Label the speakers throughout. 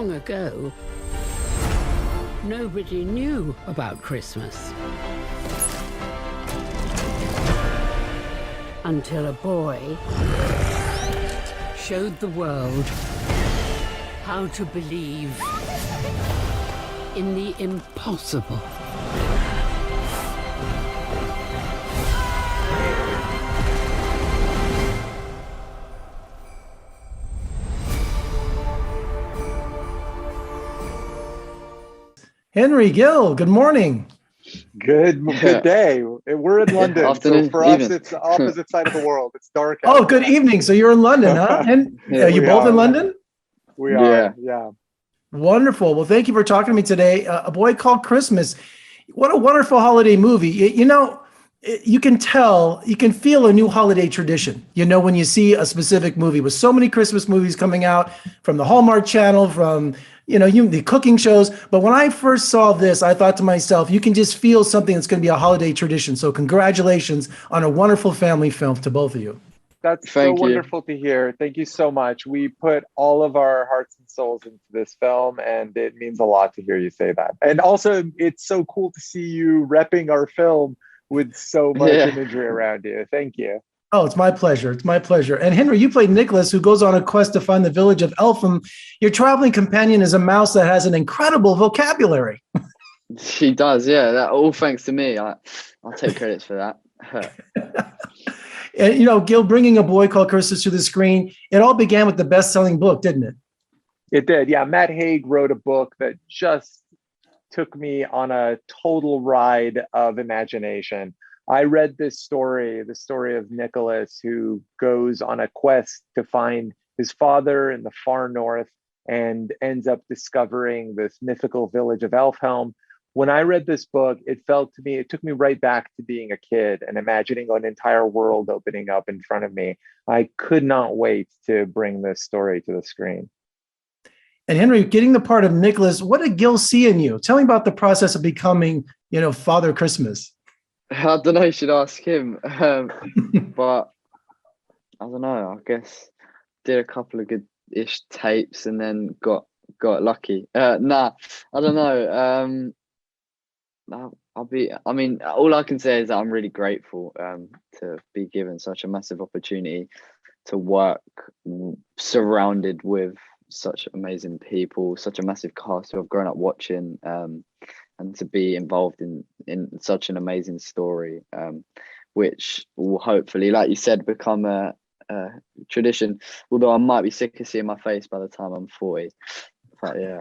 Speaker 1: long ago, nobody knew about Christmas. Until a boy showed the world how to believe in the impossible.
Speaker 2: Henry, Gil, good morning.
Speaker 3: Good day. We're in London,
Speaker 4: Afternoon,
Speaker 3: so for us, it's the opposite side of the world. It's dark out.
Speaker 2: Oh, good evening. So you're in London, huh? And are you
Speaker 3: We
Speaker 2: both
Speaker 3: are.
Speaker 2: in London?
Speaker 3: We
Speaker 4: Yeah.
Speaker 3: are, yeah.
Speaker 2: Wonderful. Well, thank you for talking to me today. A Boy Called Christmas. What a wonderful holiday movie. You can tell, you can feel a new holiday tradition. When you see a specific movie with so many Christmas movies coming out from the Hallmark Channel, from the cooking shows. But when I first saw this, I thought to myself, you can just feel something that's going to be a holiday tradition. So congratulations on a wonderful family film to both of you.
Speaker 3: That's
Speaker 4: Thank you.
Speaker 3: wonderful to hear. Thank you so much. We put all of our hearts and souls into this film, and it means a lot to hear you say that. And also, it's so cool to see you repping our film with so much imagery around you. Thank you.
Speaker 2: Oh, it's my pleasure. It's my pleasure. And Henry, you played Nicholas, who goes on a quest to find the village of Elfham. Your traveling companion is a mouse that has an incredible vocabulary.
Speaker 4: She does, yeah. That all thanks to me. I'll take credits for that.
Speaker 2: And Gil, bringing A Boy Called Christmas to the screen, it all began with the best-selling book, didn't it?
Speaker 3: It did. Yeah, Matt Haig wrote a book that just took me on a total ride of imagination. I read this story, the story of Nicholas, who goes on a quest to find his father in the far north and ends up discovering this mythical village of Elfhelm. When I read this book, it took me right back to being a kid and imagining an entire world opening up in front of me. I could not wait to bring this story to the screen.
Speaker 2: And Henry, getting the part of Nicholas, what did Gil see in you? Tell me about the process of becoming, Father Christmas.
Speaker 4: I don't know, you should ask him. But I don't know, I guess did a couple of good-ish tapes and then got lucky. I don't know. All I can say is that I'm really grateful to be given such a massive opportunity to work surrounded with such amazing people, such a massive cast who I've grown up watching, and to be involved in such an amazing story, which will hopefully, like you said, become a tradition. Although I might be sick of seeing my face by the time I'm 40. But yeah.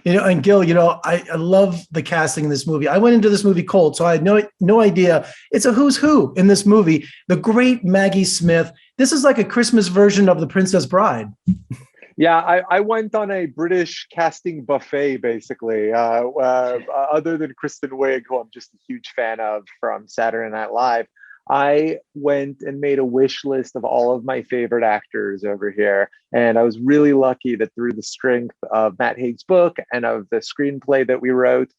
Speaker 2: And Gil, I love the casting in this movie. I went into this movie cold, so I had no idea. It's a who's who in this movie. The great Maggie Smith. This is like a Christmas version of The Princess Bride.
Speaker 3: Yeah, I went on a British casting buffet, basically, other than Kristen Wiig, who I'm just a huge fan of from Saturday Night Live. I went and made a wish list of all of my favorite actors over here. And I was really lucky that through the strength of Matt Haig's book and of the screenplay that we wrote,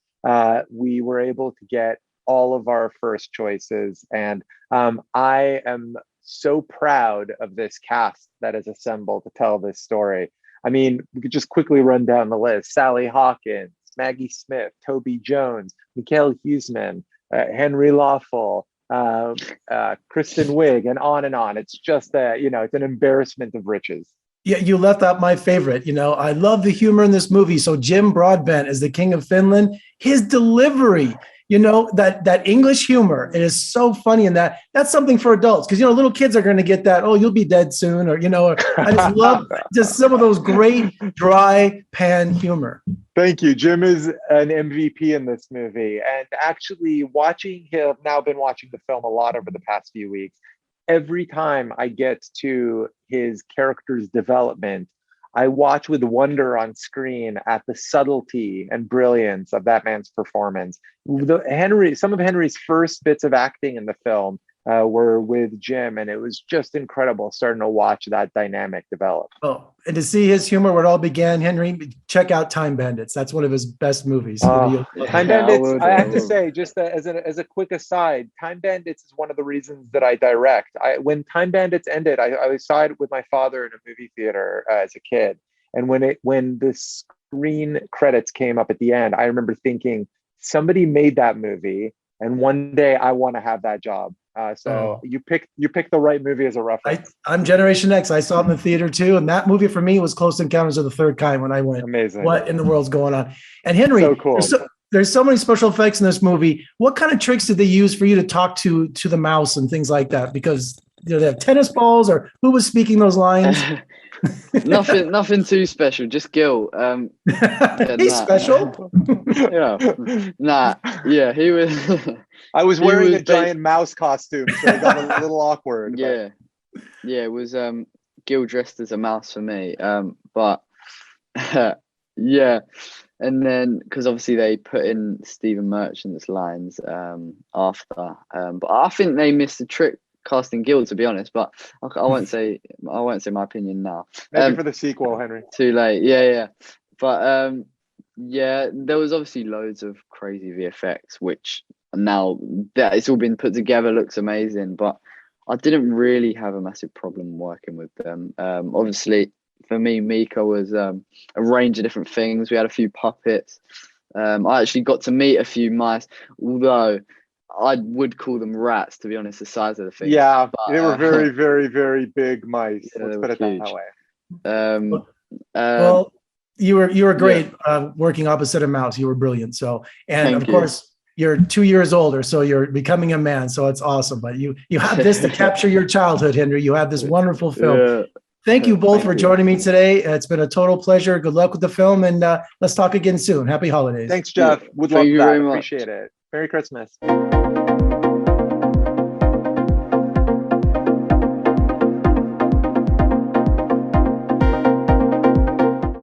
Speaker 3: we were able to get all of our first choices. And I am so proud of this cast that is assembled to tell this story. I mean, we could just quickly run down the list. Sally Hawkins, Maggie Smith, Toby Jones, Mikhail Huseman, Henry Lawfull, Kristen Wiig, and on and on. It's just it's an embarrassment of riches.
Speaker 2: Yeah, you left out my favorite. I love the humor in this movie. So Jim Broadbent as the King of Finland, his delivery, that English humor, it is so funny. And that's something for adults, because little kids are going to get that. Oh, you'll be dead soon, or I just love just some of those great dry pan humor.
Speaker 3: Thank you. Jim is an MVP in this movie. And actually watching him, now been watching the film a lot over the past few weeks, every time I get to his character's development, I watch with wonder on screen at the subtlety and brilliance of that man's performance. Some of Henry's first bits of acting in the film were with Jim, and it was just incredible starting to watch that dynamic develop.
Speaker 2: Oh, and to see his humor where it all began, Henry, check out Time Bandits. That's one of his best movies.
Speaker 3: Time Bandits, I have to say, just as a quick aside, Time Bandits is one of the reasons that I direct. When Time Bandits ended, I saw it with my father in a movie theater as a kid. And when the screen credits came up at the end, I remember thinking, somebody made that movie, and one day I want to have that job. So you picked the right movie as a reference.
Speaker 2: I'm Generation X. I saw it in the theater too, and that movie for me was Close Encounters of the Third Kind when I went.
Speaker 3: Amazing.
Speaker 2: What in the world's going on? And Henry,
Speaker 3: So cool.
Speaker 2: there's so many special effects in this movie. What kind of tricks did they use for you to talk to the mouse and things like that? Because they have tennis balls, or who was speaking those lines?
Speaker 4: Nothing too special. Just Gil.
Speaker 2: He's special.
Speaker 4: Yeah, he was.
Speaker 3: I was wearing a giant mouse costume, so it got a little awkward.
Speaker 4: Yeah, it was Gil dressed as a mouse for me. But yeah, and then because obviously they put in Stephen Merchant's lines after, but I think they missed the trick casting Gil, to be honest. But I won't say my opinion now.
Speaker 3: Maybe for the sequel, Henry.
Speaker 4: Too late. Yeah. But yeah, there was obviously loads of crazy VFX, which now that it's all been put together looks amazing. But I didn't really have a massive problem working with them. Obviously, for me, Mika was a range of different things. We had a few puppets. I actually got to meet a few mice, although I would call them rats, to be honest, the size of the thing.
Speaker 3: Yeah, but, they were very, very, very big mice.
Speaker 4: Yeah,
Speaker 3: let's put it
Speaker 4: huge.
Speaker 3: that way.
Speaker 2: Well, you were great working opposite a mouse. You were brilliant. So, and of course, you're 2 years older, so you're becoming a man. So it's awesome. But you have this to capture your childhood, Henry. You have this wonderful film. Yeah. Thank you both for joining me today. It's been a total pleasure. Good luck with the film, and let's talk again soon. Happy holidays.
Speaker 3: Thanks, Jeff. Would love that. Appreciate it. Merry Christmas.